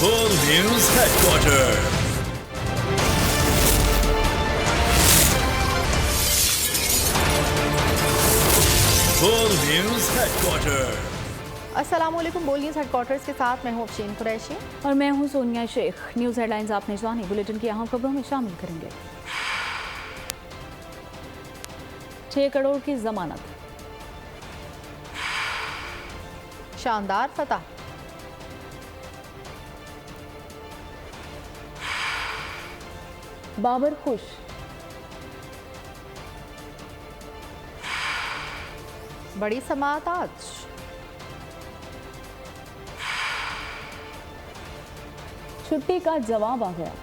Full News Headquarters. Full News Headquarters. अस्सलामुअलैकुम। बोल news headquarters के साथ मैं हूं अफशीन कुरैशी और मैं हूं सोनिया शेख। न्यूज़ हेडलाइंस आपने जानी, बुलेटिन की अहम खबरों में शामिल करेंगे। 6 करोड़ की जमानत, शानदार फतह, बाबर खुश, बड़ी समाअत आज, छुट्टी का जवाब आ गया,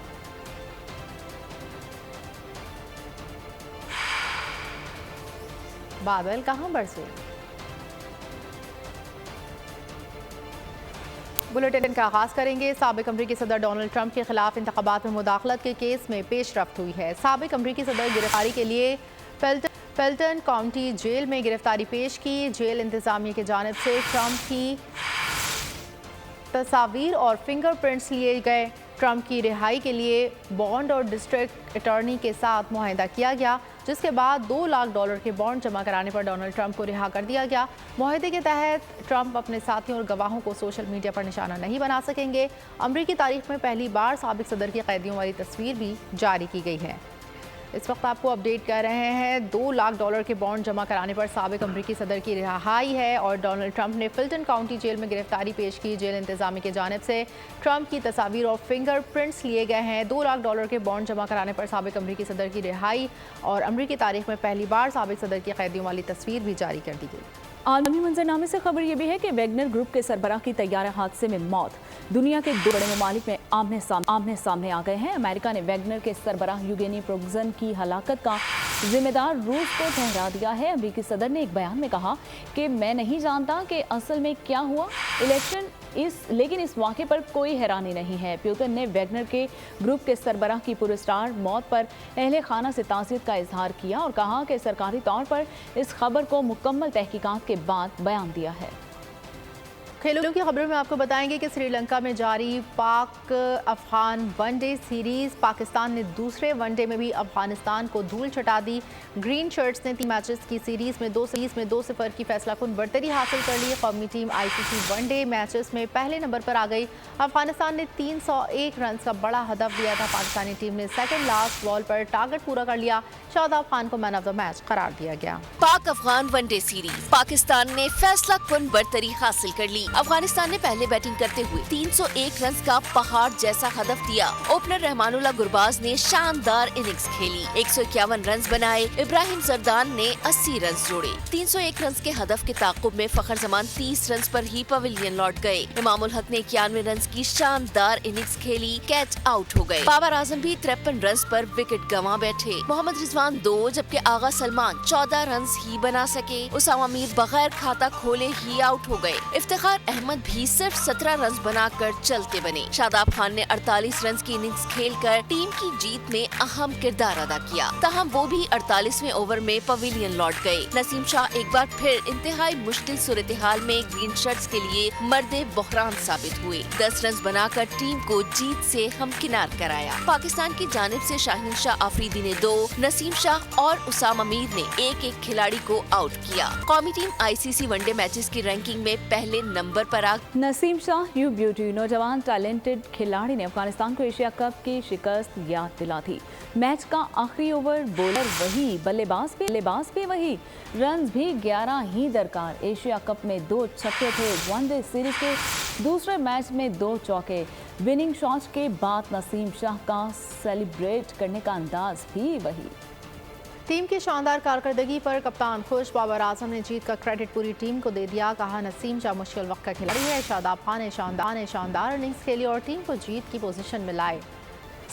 बादल कहां बरसे। बुलेटिन का आगाज करेंगे। साबिक अमरीकी सदर डोनाल्ड ट्रंप के खिलाफ इंतखाबात में मुदाखलत के केस में पेशरफ्त हुई है। साबिक अमरीकी सदर गिरफ्तारी के लिए फेल्टन काउंटी जेल में गिरफ्तारी पेश की। जेल इंतजामिया की जानिब से ट्रंप की तस्वीर और फिंगरप्रिंट्स लिए गए। ट्रंप की रिहाई के लिए बॉन्ड और डिस्ट्रिक्ट अटॉर्नी के साथ मुआहदा किया गया, जिसके बाद $2 लाख के बॉन्ड जमा कराने पर डोनाल्ड ट्रंप को रिहा कर दिया गया। मुआहदे के तहत ट्रंप अपने साथियों और गवाहों को सोशल मीडिया पर निशाना नहीं बना सकेंगे। अमरीकी तारीख में पहली बार साबिक सदर की कैदियों वाली तस्वीर भी जारी की गई है। इस वक्त आपको अपडेट कर रहे हैं। $2 लाख के बॉन्ड जमा कराने पर साबिक अमरीकी सदर की रिहाई है और डोनाल्ड ट्रंप ने फिल्टन काउंटी जेल में गिरफ्तारी पेश की। जेल इंतजामी की जानिब से ट्रंप की तस्वीर और फिंगरप्रिंट्स लिए गए हैं। $2 लाख के बॉन्ड जमा कराने पर साबिक अमरीकी सदर की रिहाई और अमरीकी तारीख में पहली बार साबिक सदर की कैदियों वाली तस्वीर भी जारी कर दी गई। आलमी मंजरनामे से खबर यह भी है कि वैगनर ग्रुप के सरबराह की तैयारा हादसे में मौत। दुनिया के 2 बड़े ममालिक में आमने सामने आ गए हैं। अमेरिका ने वैगनर के सरबराह यूगेनी प्रिगोजिन की हलाकत का जिम्मेदार रूस को ठहरा दिया है। अमेरिकी सदर ने एक बयान में कहा कि मैं नहीं जानता कि असल में क्या हुआ लेकिन इस वाक़े पर कोई हैरानी नहीं है। पुतिन ने वैगनर के ग्रुप के सरबराह की पुरस्कार मौत पर अहले खाना से ताज़ियत का इजहार किया और कहा कि सरकारी तौर पर इस खबर को मुकम्मल तहकीकात के बाद बयान दिया है। खेलों की खबरों में आपको बताएंगे कि श्रीलंका में जारी पाक अफगान वनडे सीरीज, पाकिस्तान ने दूसरे वनडे में भी अफगानिस्तान को धूल चटा दी। ग्रीन शर्ट्स ने 3 मैचेस की सीरीज में 2-0 की फैसलाकुन बढ़तरी हासिल कर ली। कौमी टीम आईसीसी वनडे मैचेस में पहले नंबर पर आ गई। अफगानिस्तान ने 301 रन का बड़ा हदफ दिया था। पाकिस्तानी टीम ने सेकंड लास्ट बॉल पर टारगेट पूरा कर लिया। शादाब खान को मैन ऑफ द मैच करार दिया गया। पाक अफगान वनडे सीरीज, पाकिस्तान ने फैसलाकुन बढ़तरी हासिल कर ली। अफगानिस्तान ने पहले बैटिंग करते हुए 301 रन का पहाड़ जैसा हदफ दिया। ओपनर रहमानुल्लाह गुरबाज ने शानदार इनिंग्स खेली। 151 रन बनाए। इब्राहिम जरदान ने 80 रन जोड़े। 301 रन के हदफ के ताकुब में फखर जमान 30 रन पर ही पवेलियन लौट गए। इमामुल हक ने 91 रन की शानदार इनिंग्स खेली, कैच आउट हो गए। बाबर आजम भी 53 रन पर विकेट गंवा बैठे। मोहम्मद रिजवान 2 जबकि आगा सलमान 14 रन ही बना सके। उसामा मीर बगैर खाता खोले ही आउट हो गए। इफ्तिखार अहमद भी सिर्फ 17 रन बनाकर चलते बने। शादाब खान ने 48 रन की इनिंग्स खेलकर टीम की जीत में अहम किरदार अदा किया। ताहम वो भी 48वें ओवर में पवेलियन लौट गए। नसीम शाह एक बार फिर इंतहाई मुश्किल सूरत-ए-हाल में ग्रीन शर्ट्स के लिए मर्दे बहरान साबित हुए। 10 रन बनाकर टीम को जीत से हमकिनार कराया। पाकिस्तान की जानिब से शाहीन शाह आफरीदी ने 2, नसीम शाह और उसामा मीर ने एक खिलाड़ी को आउट किया। कौमी टीम आईसीसी वनडे मैचेस की रैंकिंग में पहले नंबर पर आ। नसीम शाह यू ब्यूटी नौजवान टैलेंटेड खिलाड़ी ने अफगानिस्तान को एशिया कप की शिकस्त याद दिला थी। मैच का आखिरी ओवर बॉलर वही, बल्लेबाज भी वही, रन भी 11 ही दरकार। एशिया कप में 2 छक्के थे। वनडे सीरीज के दूसरे मैच में 2 चौके। विनिंग शॉट के बाद नसीम शाह का सेलिब्रेट करने का अंदाज भी वही। टीम की शानदार कारकर्दगी पर कप्तान खुश। बाबर आजम ने जीत का क्रेडिट पूरी टीम को दे दिया। कहा नसीम शाह मुश्किल वक्त का खिलाड़ी है। शादाब खान ने शानदार इनिंग्स खेली और टीम को जीत की पोजीशन में लाए।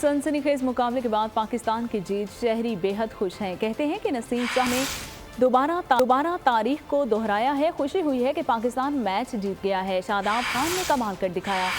सनसनीखेज मुकाबले के बाद पाकिस्तान की जीत, शहरी बेहद खुश हैं। कहते हैं कि नसीम शाह ने दोबारा तारीख को दोहराया है। खुशी हुई है कि पाकिस्तान मैच जीत गया है। शादाब खान ने कमाल कर दिखाया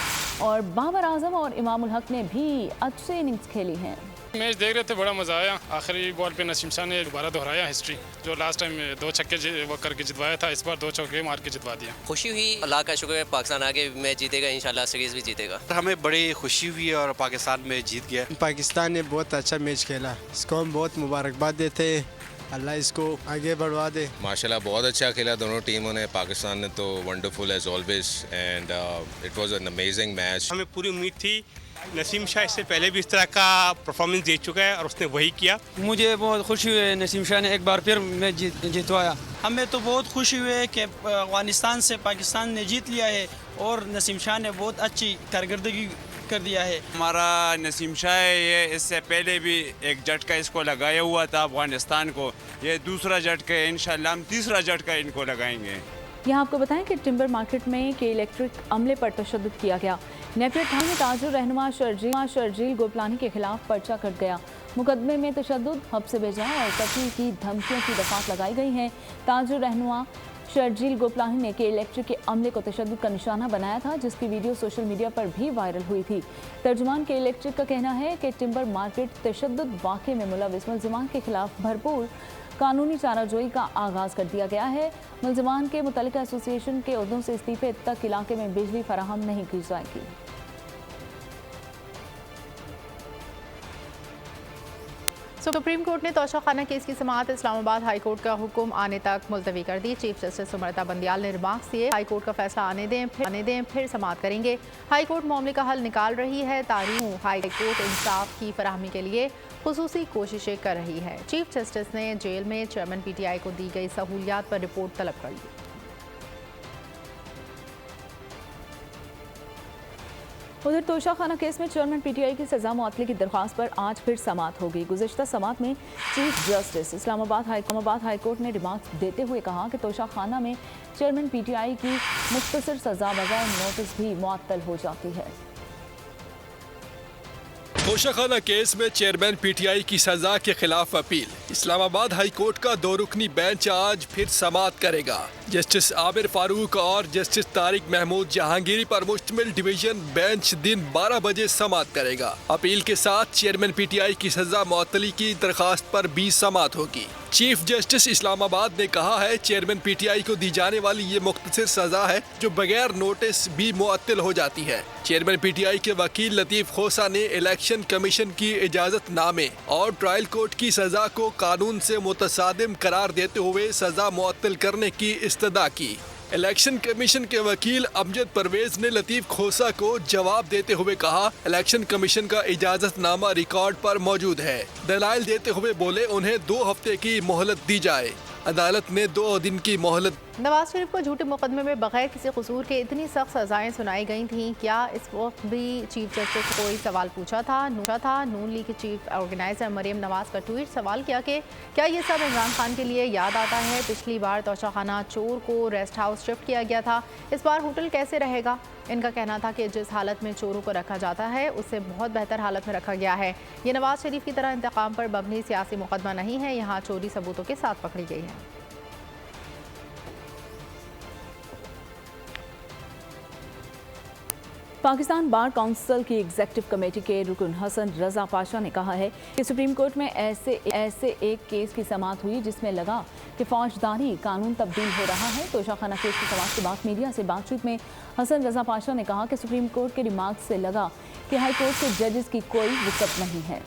और बाबर आजम और इमामुल हक ने भी अच्छी इनिंग्स खेली हैं। मैच देख रहे थे, बड़ा मजा आया। आखिरी बॉल पे नसीम शाह ने दोबारा दोहराया हिस्ट्री, जो लास्ट टाइम 2 छक्के वो करके जितवाया था, इस बार 2 चौके मार के जितवा दिया। खुशी हुई, अल्लाह का शुक्र है, पाकिस्तान आगे मैच जीतेगा, इंशाल्लाह सीरीज भी जीतेगा। हमें बड़ी खुशी हुई और पाकिस्तान मैच जीत गया। पाकिस्तान ने बहुत अच्छा मैच खेला, इसको हम बहुत मुबारकबाद देते हैं, अल्लाह इसको आगे बढ़वा दे। माशाल्लाह बहुत अच्छा खेला दोनों टीमों ने। पाकिस्तान ने तो wonderful as always and it was an amazing match. हमें पूरी उम्मीद थी, नसीम शाह इससे पहले भी इस तरह का परफॉर्मेंस दे चुका है और उसने वही किया। मुझे बहुत खुशी हुई है, नसीम शाह ने एक बार फिर मैच जितवाया। हमें तो बहुत खुशी हुई है कि अफगानिस्तान से पाकिस्तान ने जीत लिया है और नसीम शाह ने बहुत अच्छी कारकर्दगी कर दिया है। हमारा नसीम शाह ये इससे पहले भी एक झटका इसको लगाया हुआ था अफगानिस्तान को, ये दूसरा झटका है, इंशाल्लाह हम तीसरा झटका इनको लगाएंगे। यहाँ आपको बताएं कि टिम्बर मार्केट में के इलेक्ट्रिक अमले पर तशद्दुद किया गया। नेपियर थाने में ताजुर रहनुमा शर्जील गोपलानी के खिलाफ पर्चा कट गया। मुकदमे में तशद्दुद, हब्स से भेजा और कत्ल की धमकियों की दफात लगाई गई हैं। ताजुर रहनुमा शर्जील गोपलानी ने के इलेक्ट्रिक के अमले को तशद्दुद का निशाना बनाया था, जिसकी वीडियो सोशल मीडिया पर भी वायरल हुई थी। तर्जुमान के इलेक्ट्रिक का कहना है कि टिम्बर मार्केट तशद्दुद वाक़े में मुलविस मुल्ज़िमान के खिलाफ भरपूर कानूनी चाराजोई का आगाज़ कर दिया गया है। मुल्ज़िमान के मुतल्लिका एसोसिएशन के ओहदों से इस्तीफे तक इलाके में बिजली फराहम नहीं की जाएगी। सुप्रीम कोर्ट ने तोशाखाना केस की समाअत इस्लामाबाद हाई कोर्ट का हुक्म आने तक मुलतवी कर दी। चीफ जस्टिस सुमरता बंदियाल ने रिमार्क्स दिए, हाई कोर्ट का फैसला आने दें फिर समाअत करेंगे। हाई कोर्ट मामले का हल निकाल रही है, तारीख हाई कोर्ट इंसाफ की फराहमी के लिए खुसूसी कोशिशें कर रही है। चीफ जस्टिस ने जेल में चेयरमैन PTI को दी गई सहूलियात पर रिपोर्ट तलब कर ली। उधर तोशाखाना केस में चेयरमैन PTI की सजा मुअत्तली की दरख्वास्त पर आज फिर समाअत होगी। गुज़िश्ता समाअत में chief justice Islamabad high court ने रिमार्क्स देते हुए कहा कि तोशाखाना में चेयरमैन PTI की मुख्तसर सजा बगैर नोटिस भी मुअत्तल हो जाती है। तोशाखाना केस में चेयरमैन PTI की सजा के खिलाफ अपील। इस्लामाबाद हाई कोर्ट का 2 रुकनी बेंच आज फिर समाअत करेगा। जस्टिस आबिर फारूक और जस्टिस तारिक महमूद जहांगीरी पर मुश्तमिल डिवीजन बेंच दिन 12 बजे समाअत करेगा। अपील के साथ चेयरमैन PTI की सजा मुअत्तली की दरखास्त पर भी समाअत होगी। चीफ जस्टिस इस्लामाबाद ने कहा है, चेयरमैन PTI को दी जाने वाली ये मुख्तसर सजा है जो बगैर नोटिस भी मुअत्तल हो जाती है। चेयरमैन PTI के वकील लतीफ खोसा ने इलेक्शन कमीशन की इजाजतनामे और ट्रायल कोर्ट की सजा को कानून से मुतसादिम करार देते हुए सजा मुअत्तल करने की इस्तदा की। इलेक्शन कमीशन के वकील अमजद परवेज ने लतीफ खोसा को जवाब देते हुए कहा, इलेक्शन कमीशन का इजाजतनामा रिकॉर्ड पर मौजूद है। दलाइल देते हुए बोले, उन्हें 2 हफ्ते की मोहलत दी जाए। अदालत ने 2 दिन की मोहलत। नवाज शरीफ को झूठे मुकदमे में बगैर किसी कसूर के इतनी सख्त सजाएं सुनाई गई थीं, क्या इस वक्त भी चीफ जस्टिस को कोई सवाल पूछा था? नून लीग की चीफ ऑर्गेनाइजर मरियम नवाज का ट्वीट सवाल किया कि क्या ये सब इमरान खान के लिए याद आता है? पिछली बार तोशाखाना चोर को रेस्ट हाउस शिफ्ट किया गया था, इस बार होटल कैसे रहेगा? इनका कहना था कि जिस हालत में चोरों को रखा जाता है उससे बहुत बेहतर हालत में रखा गया है। ये नवाज शरीफ की तरह इंतकाम पर मबनी सियासी मुकदमा नहीं है, यहाँ चोरी सबूतों के साथ पकड़ी गई है। पाकिस्तान बार काउंसिल की एग्जीक्यूटिव कमेटी के रुकन हसन रजा पाशा ने कहा है कि सुप्रीम कोर्ट में ऐसे एक केस की समाअत हुई जिसमें लगा कि फौजदारी कानून तब्दील हो रहा है। तोशाखाना केस की समाअत के बाद मीडिया से बातचीत में हसन रजा पाशा ने कहा कि सुप्रीम कोर्ट के रिमार्क्स से लगा कि हाई कोर्ट के जजेस की कोई वुकत नहीं है।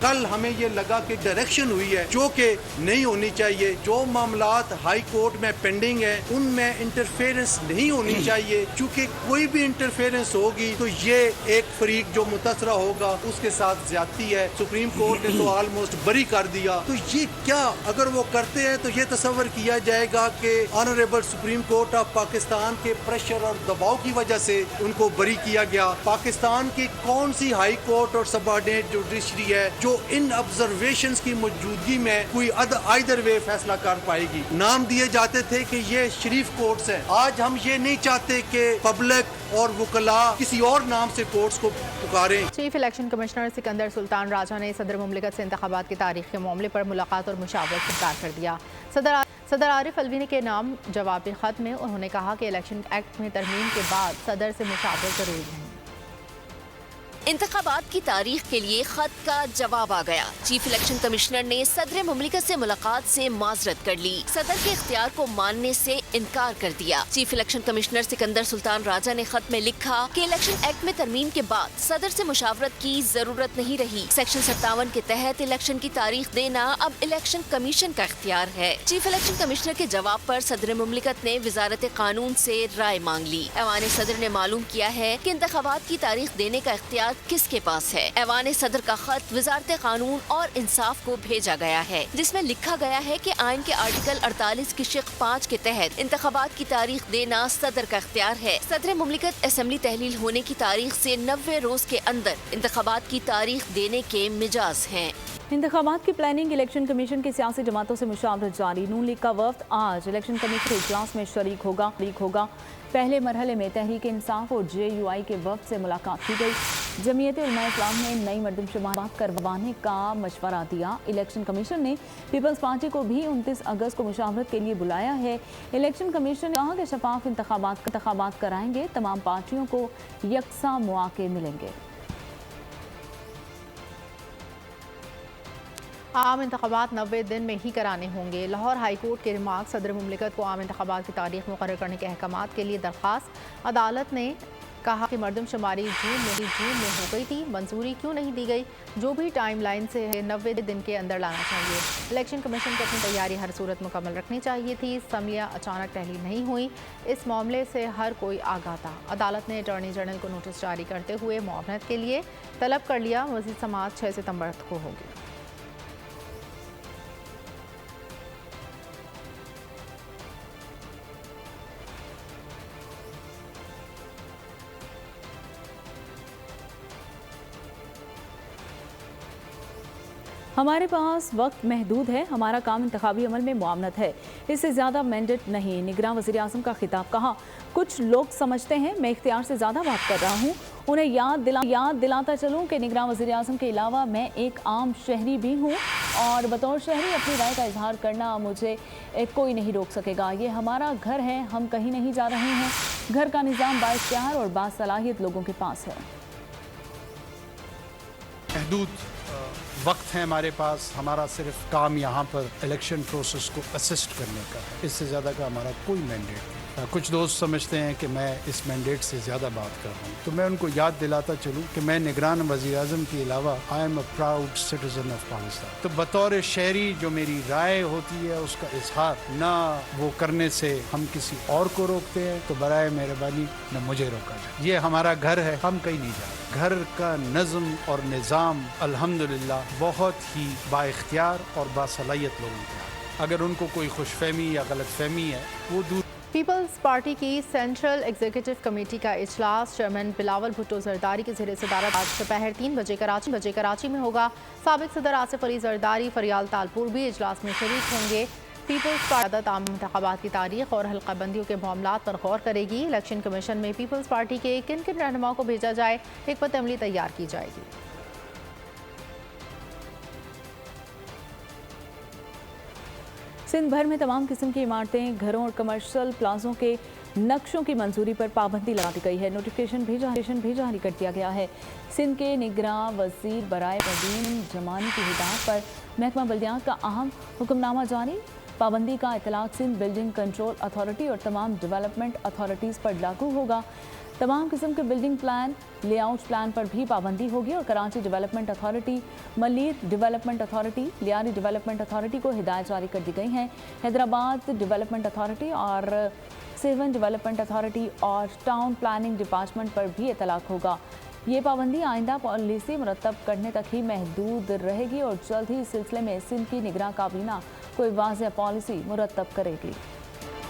कल हमें ये लगा कि डायरेक्शन हुई है जो कि नहीं होनी चाहिए। जो मामलात हाई कोर्ट में पेंडिंग है उनमें इंटरफेरेंस नहीं होनी चाहिए, क्योंकि कोई भी इंटरफेरेंस होगी तो ये एक फरीक जो मुतासरा होगा उसके साथ ज्यादती है। सुप्रीम कोर्ट ने तो ऑलमोस्ट बरी कर दिया, तो ये क्या अगर वो करते हैं तो ये तस्वर किया जाएगा कि honourable supreme court of Pakistan के प्रेशर और दबाव की वजह से उनको बरी किया गया। पाकिस्तान की कौन सी हाई कोर्ट और सबऑर्डिनेट जुडिशरी है जो इन ऑब्जर्वेशंस की मौजूदगी में कोई आइदर वे फैसला कर पाएगी? नाम दिए जाते थे कि ये शरीफ कोर्ट्स हैं, आज हम ये नहीं चाहते कि पब्लिक और वकला किसी और नाम से कोर्ट्स को पुकारें। Chief election commissioner Sikandar Sultan Raja ने सदर मुमलिकत से इंतखाबात की तारीख के मामले पर मुलाकात और मुशावरत से इनकार कर दिया। सदर आरिफ अलवी के नाम जवाबी खत में उन्होंने कहा कि इलेक्शन एक्ट में तरमीम के बाद सदर से मुशावरत जरूरी है। इंतखाबात की तारीख के लिए खत का जवाब आ गया। चीफ इलेक्शन कमिश्नर ने सदर मुमलिकत से मुलाकात से माजरत कर ली। सदर के इख्तियार को मानने से इनकार कर दिया। Chief election commissioner Sikandar Sultan Raja ने खत में लिखा कि इलेक्शन एक्ट में तरमीम के बाद सदर से मुशावरत की जरूरत नहीं रही। सेक्शन 57 के तहत इलेक्शन की तारीख देना अब इलेक्शन कमीशन का इख्तियार है। चीफ इलेक्शन कमिश्नर के जवाब पर सदर मुमलिकत ने वजारत कानून से राय मांग ली। ऐवान सदर ने मालूम किया है कि इंतखाबात की तारीख देने का इख्तियार किसके पास है। ऐवान सदर का खत वजारत कानून और इंसाफ को भेजा गया है, जिसमें लिखा गया है कि आइन के आर्टिकल 48 की शिक 5 के तहत इंतखाबात की तारीख देना सदर का इख्तियार है। सदर मुमलिकत असेंबली तहलील होने की तारीख से 90 रोज के अंदर इंतखाबात की तारीख देने के मिजाज हैं। इंतखाबात की प्लानिंग इलेक्शन कमीशन की सियासी जमातों से मुशावरत जारी। नून लीग का वफ्द आज इलेक्शन कमीशन के इजलास में शरीक होगा। पहले मरहले में तहरीक इंसाफ और JUI के वफ्द से मुलाकात की गई। जमीयत उलमा इस्लाम ने नई मरदमशुमार करवाने का मशवरा दिया। इलेक्शन कमीशन ने पीपल्स पार्टी को भी 29 अगस्त को मुशावरत के लिए बुलाया है। इलेक्शन कमीशन ने कहा कि शफाफ इंतखाबात कराएंगे, तमाम पार्टियों को यकसा मौके मिलेंगे। आम इंतखाबात 90 दिन में ही कराने होंगे। लाहौर हाई कोर्ट के रिमार्क सदर मुमलिकत को आम इंतखाबात की तारीख मुकर्रर करने के अहकामात के लिए दरख्वास्त। अदालत ने कहा कि मरदमशुमारी जून में हो गई थी, मंजूरी क्यों नहीं दी गई। जो भी टाइम लाइन से 90 दिन के अंदर लाना चाहिए। इलेक्शन कमीशन को अपनी तैयारी हर सूरत मुकम्मल रखनी चाहिए थी। असम्बलियाँ अचानक तहलील नहीं हुई, इस मामले से हर कोई आगाह था। अदालत ने अटॉर्नी जनरल को नोटिस जारी करते हुए मुआवनत के लिए तलब कर लिया। मज़ीद समाअत 6 सितंबर को होगी। हमारे पास वक्त महदूद है, हमारा काम इंतखाबी अमल में मुआवनत है, इससे ज़्यादा मैंडेट नहीं। निगरान वज़ीर आज़म का खिताब। कहा कुछ लोग समझते हैं मैं इख्तियार से ज़्यादा बात कर रहा हूँ, उन्हें याद दिलाता चलूँ कि निगरान वज़ीर आज़म के अलावा मैं एक आम शहरी भी हूँ और बतौर शहरी अपनी राय का इजहार करना मुझे कोई नहीं रोक सकेगा। ये हमारा घर है, हम कहीं नहीं जा रहे हैं। घर का निज़ाम बाइख्तियार और बासलाहियत लोगों के पास है। महदूद वक्त है हमारे पास, हमारा सिर्फ काम यहाँ पर इलेक्शन प्रोसेस को असिस्ट करने का है, इससे ज़्यादा का हमारा कोई मैंडेट नहीं। कुछ दोस्त समझते हैं कि मैं इस मैंडेट से ज़्यादा बात कर रहा हूँ, तो मैं उनको याद दिलाता चलूँ कि मैं निगरान वज़ीर आज़म के अलावा I am a proud citizen of Pakistan. तो बतौर शहरी जो मेरी राय होती है उसका इजहार ना वो करने से हम किसी और को रोकते हैं, तो बराए मेहरबानी न मुझे रोका जाए। ये हमारा घर है, हम कहीं नहीं जा रहे। घर का नज़म और निज़ाम अल्हम्दुलिल्लाह बहुत ही बाइख्तियार और बासलाहियत लोगों के हैं। अगर उनको कोई खुशफहमी या गलतफहमी है वो दूर। पीपल्स पार्टी की सेंट्रल एग्जीक्यूटिव कमेटी का इजलास चेयरमैन बिलावल भुट्टो जरदारी के ज़ेर सदारत आज दोपहर 3 बजे कराची में होगा। साबिक सदर आसिफ अली जरदारी फरियाल तालपुर भी इजलास में शरीक होंगे। पीपल्स पार्टी आम इंतखाबात की तारीख और हल्का बंदियों के मामलात पर गौर करेगी। इलेक्शन कमीशन में पीपल्स पार्टी के किन किन रहनुमाओं को भेजा जाए, हिकमत अमली तैयार की जाएगी। सिंध भर में तमाम किस्म की इमारतें, घरों और कमर्शियल प्लाजों के नक्शों की मंजूरी पर पाबंदी लगा दी गई है। नोटिफिकेशन भी जारी कर दिया गया है। सिंध के निगरान वजीर बराए मदीन जमानी की हिदायत पर महकमा बल्दियात का अहम हुक्मनामा जारी। पाबंदी का इतलाक सिंध बिल्डिंग कंट्रोल अथॉरिटी और तमाम डेवलपमेंट अथॉरिटीज़ पर लागू होगा। तमाम किस्म के बिल्डिंग प्लान, लेआउट प्लान पर भी पाबंदी होगी और Karachi development authority, Malir development authority, Lyari development authority को हिदायत जारी कर दी गई हैं। हैदराबाद डेवलपमेंट अथॉरिटी और सेवन डेवलपमेंट अथॉरिटी और टाउन प्लानिंग डिपार्टमेंट पर भी इतलाक होगा। ये पाबंदी आइंदा पॉलिसी मुरतब करने तक ही महदूद रहेगी और जल्द ही इस सिलसिले में सिंध की निगरान काबीना कोई वाज़ेह पॉलिसी मुरतब करेगी।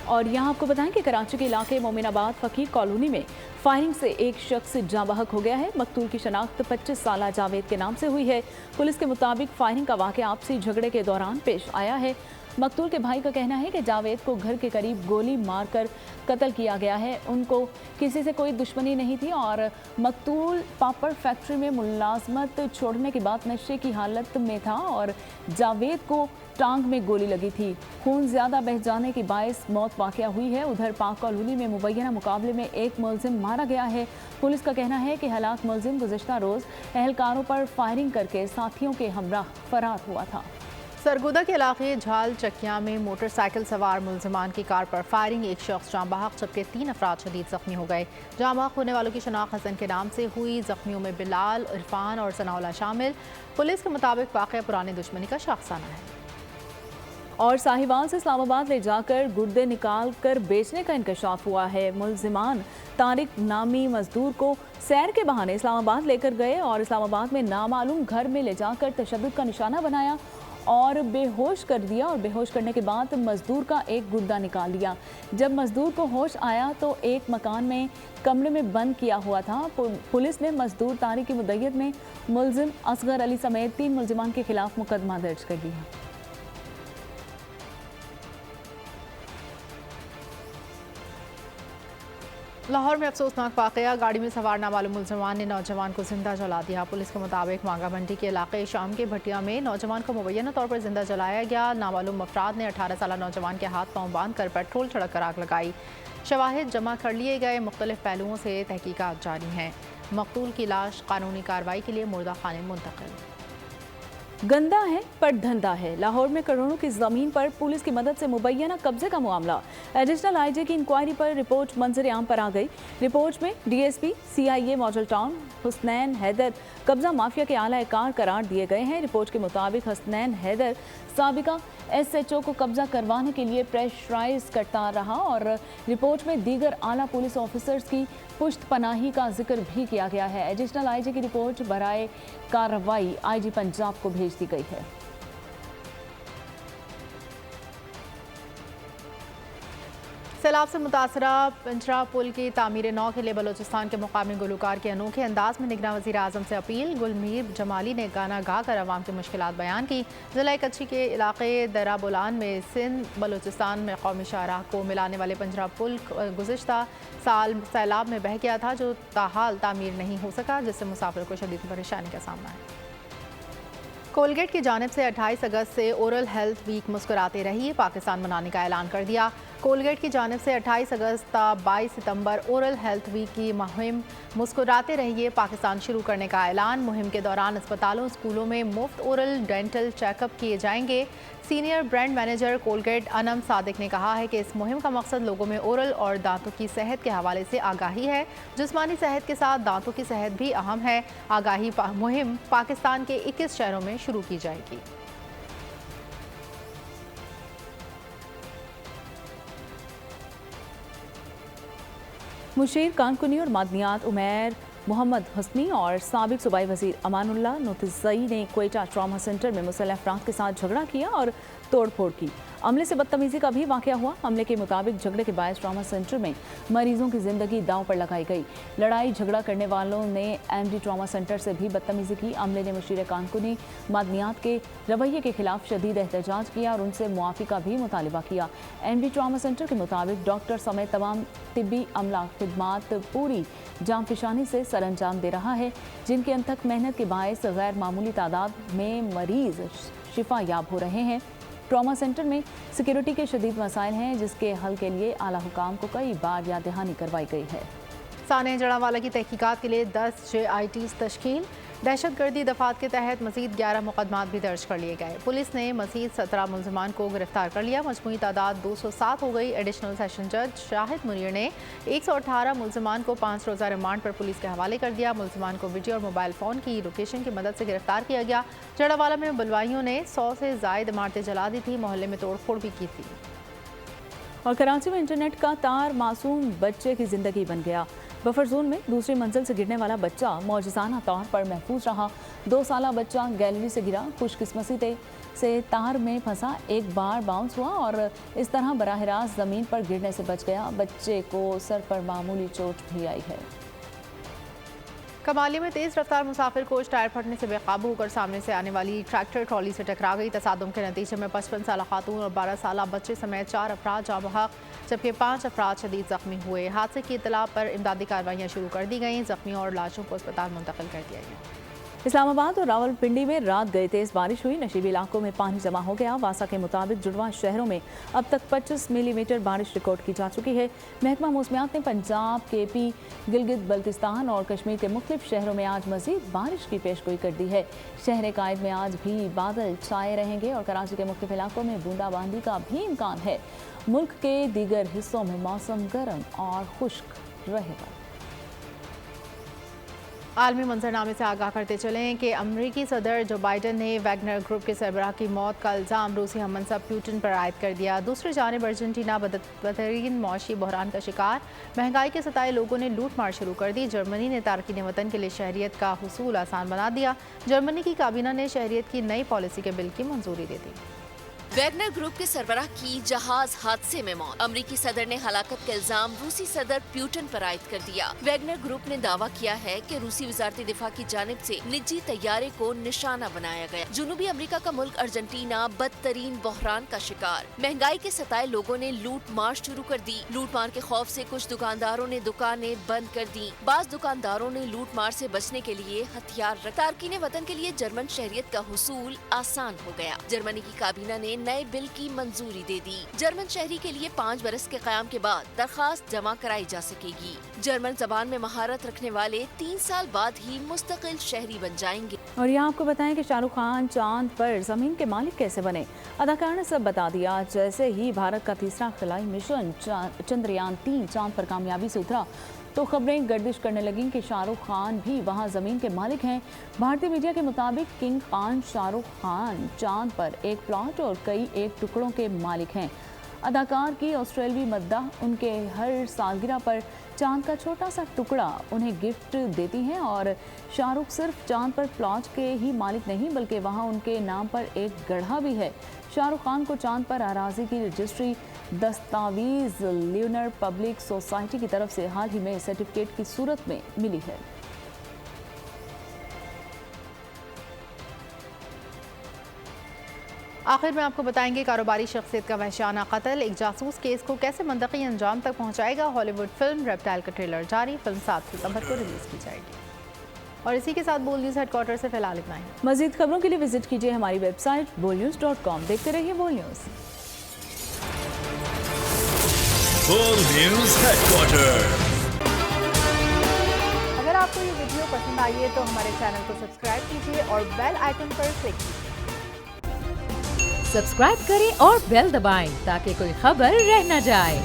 और यहाँ आपको बताएं कि कराची के इलाके मोमिनाबाद फ़कीर कॉलोनी में फायरिंग से एक शख्स जाँ बहक हो गया है। मकतूल की शनाख्त 25 साला जावेद के नाम से हुई है। पुलिस के मुताबिक फायरिंग का वाक़या आपसी झगड़े के दौरान पेश आया है। मकतूल के भाई का कहना है कि जावेद को घर के करीब गोली मारकर कत्ल किया गया है। उनको किसी से कोई दुश्मनी नहीं थी और मकतूल पापड़ फैक्ट्री में मुलाजमत छोड़ने के बाद नशे की हालत में था और जावेद को टांग में गोली लगी थी। खून ज्यादा बह जाने के बायस मौत वाक़या हुई है। उधर पाक कॉलोनी में मुबैना मुकाबले में एक मुलजिम मारा गया है। पुलिस का कहना है कि हलाक मुलजिम गुज़िश्ता रोज़ अहलकारों पर फायरिंग करके साथियों के हमराह फरार हुआ था। सरगोदा के इलाके झाल चकिया में मोटरसाइकिल सवार मुलजमान की कार पर फायरिंग, एक शख्स जाँ बहक जबकि 3 अफराद शदीद जख्मी हो गए। जाँ बहक होने वालों की शनाख्त हसन के नाम से हुई। जख्मियों में बिलाल, इरफान और सनाउल्लाह शामिल। पुलिस के मुताबिक वाक़या पुरानी दुश्मनी का शाखसाना है। और साहिवाल से इस्लामाबाद ले जाकर गुर्दे निकाल कर बेचने का इंकशाफ हुआ है। मुलजिमान तारिक नामी मजदूर को सैर के बहाने इस्लामाबाद लेकर गए और इस्लामाबाद में नामालूम घर में ले जाकर तशद्दुद का निशाना बनाया और बेहोश कर दिया और बेहोश करने के बाद मजदूर का एक गुर्दा निकाल लिया। जब मजदूर को होश आया तो एक मकान में कमरे में बंद किया हुआ था। पुलिस ने मजदूर तारिक की मुद्दत में मुलजिम असगर अली समेत 3 मुलजिमान के खिलाफ मुकदमा दर्ज कर लिया। लाहौर में अफसोसनाक वाक़या, गाड़ी में सवार नामालूम मुलजमान ने नौजवान को जिंदा जला दिया। पुलिस के मुताबिक मांगा मंडी के इलाके शाम के भटिया में नौजवान को मुबैना तौर पर जिंदा जलाया गया। नामालूम अफराद ने 18 साल नौजवान के हाथ पांव बांध कर पेट्रोल छिड़क कर आग लगाई। शवाहिद जमा कर लिए गए। मुख्तलिफ पहलुओं से तहकीकात जारी हैं। मकतूल की लाश कानूनी कार्रवाई के लिए मुर्दा खाने मुंतकिल। गंदा है पर धंधा है। लाहौर में करोड़ों की ज़मीन पर पुलिस की मदद से मुबैना कब्जे का मामला। एडिशनल आईजी की इंक्वायरी पर रिपोर्ट मंजर आम पर आ गई। रिपोर्ट में डीएसपी CIA मॉडल टाउन हुसनैन हैदर कब्जा माफिया के आला कार करार दिए गए हैं। रिपोर्ट के मुताबिक हुसनैन हैदर साबिका SHO को कब्जा करवाने के लिए प्रेशराइज करता रहा और रिपोर्ट में दीगर आला पुलिस ऑफिसर्स की पुश्त पनाही का जिक्र भी किया गया है। एडिशनल आईजी की रिपोर्ट बराए कार्रवाई IG पंजाब को भेज दी गई है। सैलाब से मुतासरा पंचरा पुल की तामीर नौ के लिए बलोचिस्तान के मुकामी गुलकार के अनोखे अंदाज में निगरान वज़ीर आज़म से अपील। गुलमीर जमाली ने गाना गा कर आवाम की मुश्किलात बयान की। ज़िला कच्ची के इलाके दरा बुलान में सिंध बलोचिस्तान में कौमी शाहराह को मिलाने वाले पंचरा पुल गुज़िश्ता साल सैलाब में बह गया था, जो ताहाल तामीर नहीं हो सका, जिससे मुसाफिर को शदीद परेशानी का सामना है। कोलगेट की जानिब से 28 अगस्त से ओरल हेल्थ वीक मुस्कुराते रहिए पाकिस्तान मनाने का ऐलान कर दिया। कोलगेट की जानिब से 28 अगस्त ता 22 सितंबर ओरल हेल्थ वीक की मुहिम मुस्कुराते रहिए पाकिस्तान शुरू करने का ऐलान। मुहिम के दौरान अस्पतालों, स्कूलों में मुफ्त ओरल डेंटल चेकअप किए जाएंगे। Senior brand manager Colgate Anam Sadiq ने कहा है कि इस मुहिम का मकसद लोगों में ओरल और दांतों की सेहत के हवाले से आगाही है। जिस्मानी सेहत के साथ दांतों की सेहत भी अहम है। आगाही मुहिम पाकिस्तान के 21 शहरों में शुरू की जाएगी। मुशीर कानकुनी और मादनियात उमैर मोहम्मद हसनी और साबिक सूबाई वज़ीर अमानुल्लाह नोतिज़ई ने क्वेटा ट्रॉमा सेंटर में मुसल्लह अफराद के साथ झगड़ा किया और तोड़फोड़ की। अमले से बदतमीजी का भी वाक़या हुआ। अमले के मुताबिक झगड़े के बायस ट्रॉमा सेंटर में मरीजों की जिंदगी दांव पर लगाई गई। लड़ाई झगड़ा करने वालों ने MD ट्रॉमा सेंटर से भी बदतमीजी की। अमले ने मुशीर कानकुनी मादनियात के रवैये के खिलाफ शदीद एहतजाज किया और उनसे मुआफ़ी का भी मुतालिबा किया। MD ट्रॉमा सेंटर के मुताबिक डॉक्टर समेत तमाम तिब्बी अमला खिदमात पूरी जांफिशानी से सर अंजाम दे रहा है, जिनकी अनथक मेहनत के बायस गैर मामूली तादाद में मरीज शिफा याब हो रहे हैं। ट्रॉमा सेंटर में सिक्योरिटी के शदीद मसाइल हैं, जिसके हल के लिए आला हुकाम को कई बार याद दहानी करवाई गई है। साने जड़ावाला की तहकीकात के लिए 10 JITs तश्कील। दहशतगर्दी दफात के तहत मजीद 11 मुकदमात भी दर्ज कर लिए गए। पुलिस ने मजीद 17 मुलजमान को गिरफ्तार कर लिया। मजमूई तादाद 207 हो गई। एडिशनल सेशन जज शाहिद मुनीर ने 118 मुलजमान को 5 रोज़ा रिमांड पर पुलिस के हवाले कर दिया। मुलजमान को वीडियो और मोबाइल फ़ोन की लोकेशन की मदद से गिरफ्तार किया गया। जड़ावाला में बलवाइयों ने 100 से ज़ायद इमारतें जला दी थी। मोहल्ले में तोड़फोड़ भी की थी। और कराची में इंटरनेट का तार मासूम बच्चे की जिंदगी बन गया। बफर जोन में दूसरी मंजिल से गिरने वाला बच्चा मौजज़ाना तौर पर महफूज रहा। 2 साला बच्चा गैलरी से गिरा। खुशकिस्मती से तार में फंसा, एक बार बाउंस हुआ और इस तरह बराह रास्त ज़मीन पर गिरने से बच गया। बच्चे को सर पर मामूली चोट भी आई है। कमाली में तेज रफ्तार मुसाफिर कोच टायर फटने से बेकाबू होकर सामने से आने वाली ट्रैक्टर ट्रॉली से टकरा गई। तसादुम के नतीजे में 55 साल खातून और 12 साल बच्चे समेत 4 अफराद जाँ बहक जबकि 5 अफराद शदीद जख्मी हुए। हादसे की इतला पर इमदादी कार्रवाइयाँ शुरू कर दी गई। जख्मी और लाशों को अस्पताल मुंतकिल कर दिया गया। इस्लामाबाद और रावलपिंडी में रात गए तेज बारिश हुई। नशीबी इलाकों में पानी जमा हो गया। वासा के मुताबिक जुड़वा शहरों में अब तक 25 मिलीमीटर बारिश रिकॉर्ड की जा चुकी है। महकमा मौसमियात ने पंजाब, केपी, गिलगित बल्तिस्तान और कश्मीर के मुख्तलिफ शहरों में आज मजीद बारिश की पेशगोई कर दी है। शहर कायद में आज भी बादल छाए रहेंगे और कराची के मुख्तलिफ इलाकों में बूंदाबांदी का भी इम्कान है। मुल्क के दीगर हिस्सों में मौसम गर्म और खुश्क रहेगा। आलमी मंजरनामे से आगाह करते चलें कि अमरीकी सदर जो बाइडन ने वैगनर ग्रुप के सरबराह की मौत का इल्ज़ाम रूसी हममनसब पुतिन पर आयद कर दिया। दूसरी जानिब अर्जेंटीना बदतरीन मौशी बहरान का शिकार। महंगाई के सताए लोगों ने लूट मार शुरू कर दी। जर्मनी ने तारकीन वतन के लिए शहरियत का हुसूल आसान बना दिया। जर्मनी की काबीना ने शहरियत की नई पॉलिसी के बिल की मंजूरी दे दी। वैगनर ग्रुप के सरबराह की जहाज हादसे में मौत। अमरीकी सदर ने हलाकत का इल्जाम रूसी सदर पुतिन पर आयद कर दिया। वैगनर ग्रुप ने दावा किया है कि रूसी वजारती दिफा की जानिब से निजी तैयारे को निशाना बनाया गया। जुनूबी अमरीका का मुल्क अर्जेंटीना बदतरीन बहरान का शिकार। महंगाई के सताए लोगों ने लूट मार शुरू कर दी। लूट मार के खौफ से कुछ दुकानदारों ने दुकानें बंद कर दी। बाज दुकानदारों ने लूट मार से बचने के लिए हथियार रखे। तारकीन वतन के लिए जर्मन शहरियत का हुसूल आसान हो गया। जर्मनी की काबीना ने नए बिल की मंजूरी दे दी। जर्मन शहरी के लिए 5 बरस के क़याम के बाद दरखास्त जमा कराई जा सकेगी। जर्मन जबान में महारत रखने वाले 3 साल बाद ही मुस्तकिल शहरी बन जाएंगे। और यहाँ आपको बताएं कि शाहरुख खान चांद पर जमीन के मालिक कैसे बने। अदाकार ने सब बता दिया। जैसे ही भारत का तीसरा खिलाई मिशन चंद्रयान 3 चांद पर कामयाबी से उतरा तो खबरें गर्दिश करने लगीं कि शाहरुख खान भी वहां ज़मीन के मालिक हैं। भारतीय मीडिया के मुताबिक किंग खान शाहरुख खान चांद पर एक प्लॉट और कई एक टुकड़ों के मालिक हैं। अदाकार की ऑस्ट्रेलवी मद्दाह उनके हर सालगिरह पर चांद का छोटा सा टुकड़ा उन्हें गिफ्ट देती हैं और शाहरुख सिर्फ चांद पर प्लॉट के ही मालिक नहीं बल्कि वहां उनके नाम पर एक गढ़ा भी है। शाहरुख खान को चांद पर अराजी की रजिस्ट्री दस्तावेज ल्यूनर पब्लिक सोसाइटी की तरफ से हाल ही में सर्टिफिकेट की सूरत में मिली है। आखिर में आपको बताएंगे कारोबारी शख्सियत का वहशाना कत्ल एक जासूस केस को कैसे मंतकी अंजाम तक पहुंचाएगा। हॉलीवुड फिल्म रेप्टाइल का ट्रेलर जारी। फिल्म 7 सितंबर को रिलीज की जाएगी। और इसी के साथ बोल न्यूज़ हेडक्वार्टर से फिलहाल इतना ही। मजीद खबरों के लिए विजिट कीजिए हमारी वेबसाइट bolnews.com। देखते रहिए बोल न्यूज़। बोल न्यूज़ हेडक्वार्टर। अगर आपको ये वीडियो पसंद आई है तो हमारे चैनल को सब्सक्राइब कीजिए और बेल आइकन पर क्लिक कीजिए। सब्सक्राइब करें और बेल दबाएं ताकि कोई खबर रह न जाए।